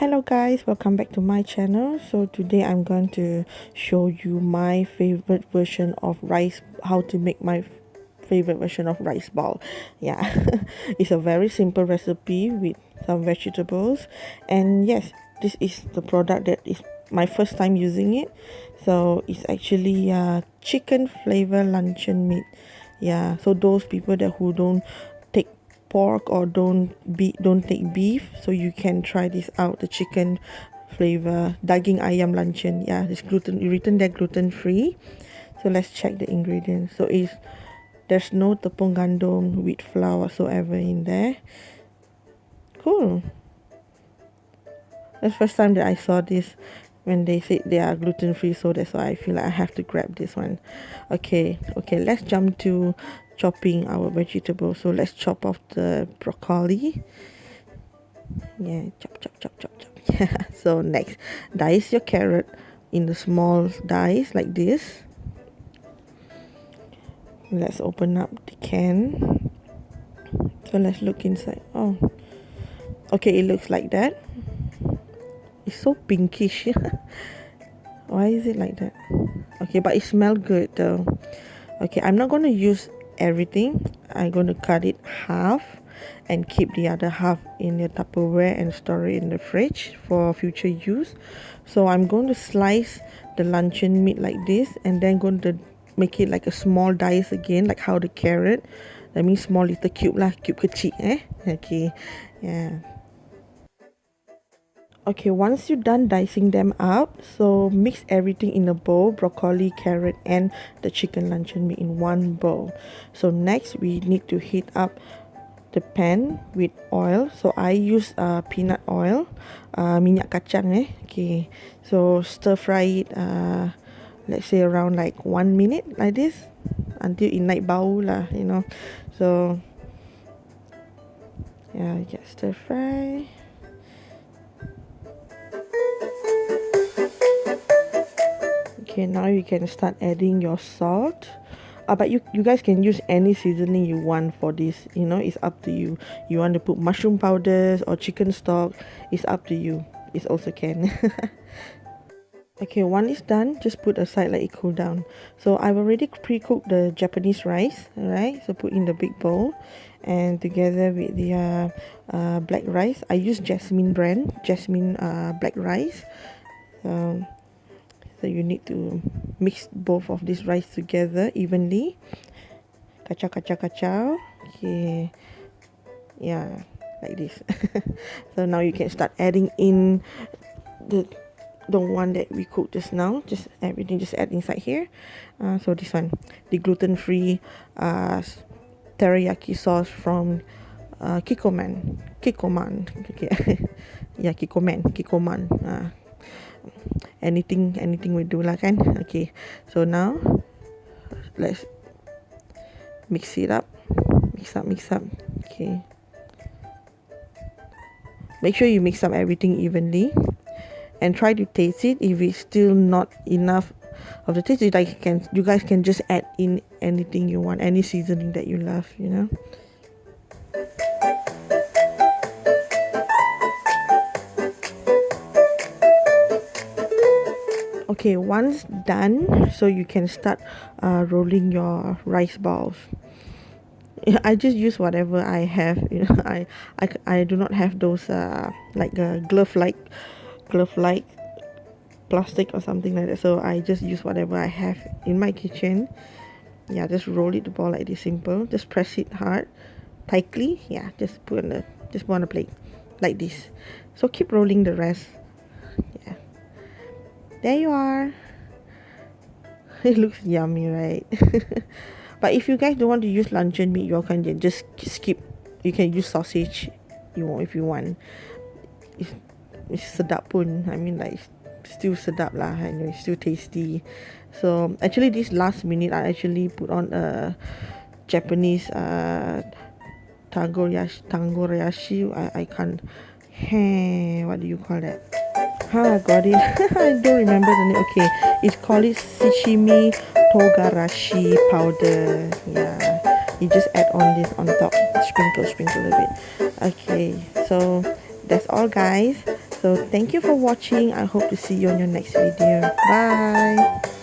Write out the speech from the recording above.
Hello guys, welcome back to my channel. So today I'm going to show you my favorite version of rice, how to make my favorite version of rice ball. Yeah, it's a very simple recipe with some vegetables, and yes, this is the product that is my first time using it. So it's actually chicken flavor luncheon meat. Yeah, so those people that who don't take pork or don't take beef, so you can try this out, the chicken flavor daging ayam luncheon. Yeah, it's written there gluten free. So let's check the ingredients. So there's no tepung gandum, wheat flour whatsoever in there. Cool. That's the first time that I saw this when they said they are gluten free, so that's why I feel like I have to grab this one. Okay, let's jump to chopping our vegetables. So let's chop off the broccoli. Yeah, chop. Yeah. So next, dice your carrot in the small dice like this. Let's open up the can. So let's look inside. Oh, okay, it looks like that. It's so pinkish. Why is it like that? Okay, but it smells good though. Okay, I'm not going to use everything. I'm going to cut it half and keep the other half in the Tupperware and store it in the fridge for future use. So I'm going to slice the luncheon meat like this, and then going to make it like a small dice again, like how the carrot. That means small little cube lah, cube kecil Okay, yeah. Okay, once you're done dicing them up, so mix everything in a bowl, broccoli, carrot, and the chicken luncheon meat in one bowl. So next, we need to heat up the pan with oil. So I use peanut oil, minyak kacang Okay, so stir fry it, let's say around like 1 minute like this, until it naik bau lah, So yeah, just stir fry. Okay, now you can start adding your salt. But you guys can use any seasoning you want for this. It's up to you. You want to put mushroom powders or chicken stock, it's up to you. It also can. Okay, one is done, just put aside, let it cool down. So I've already pre-cooked the Japanese rice, alright? So put in the big bowl, and together with the black rice, I use Jasmine brand, black rice. So you need to mix both of these rice together evenly. Kacau. Okay, yeah, like this. So now you can start adding in the one that we cooked just now. Just everything, just add inside here. So this one, the gluten-free teriyaki sauce from Kikoman. Okay. Yeah, Kikoman. Anything we do lah kan. Okay, so now let's mix it up. Mix up. Okay, make sure you mix up everything evenly and try to taste it. If it's still not enough of the taste, you guys can just add in anything you want, any seasoning that you love, Okay, once done, so you can start rolling your rice balls. I just use whatever I have. I do not have those like a glove-like plastic or something like that. So I just use whatever I have in my kitchen. Yeah, just roll it the ball like this, simple. Just press it hard, tightly. Yeah, just put on a plate like this. So keep rolling the rest. Yeah. There you are. It looks yummy, right? But if you guys don't want to use luncheon meat, you can just skip. You can use sausage if you want. It's sedap pun. I mean, like, still sedap lah. It's still tasty. So actually, this last minute, I actually put on a Japanese tangorayashi. I can't. What do you call that? I got it. I don't remember the name. Okay, it's called sashimi togarashi powder. Yeah, you just add on this on top, sprinkle a bit. Okay, so that's all guys. So thank you for watching. I hope to see you on your next video. Bye.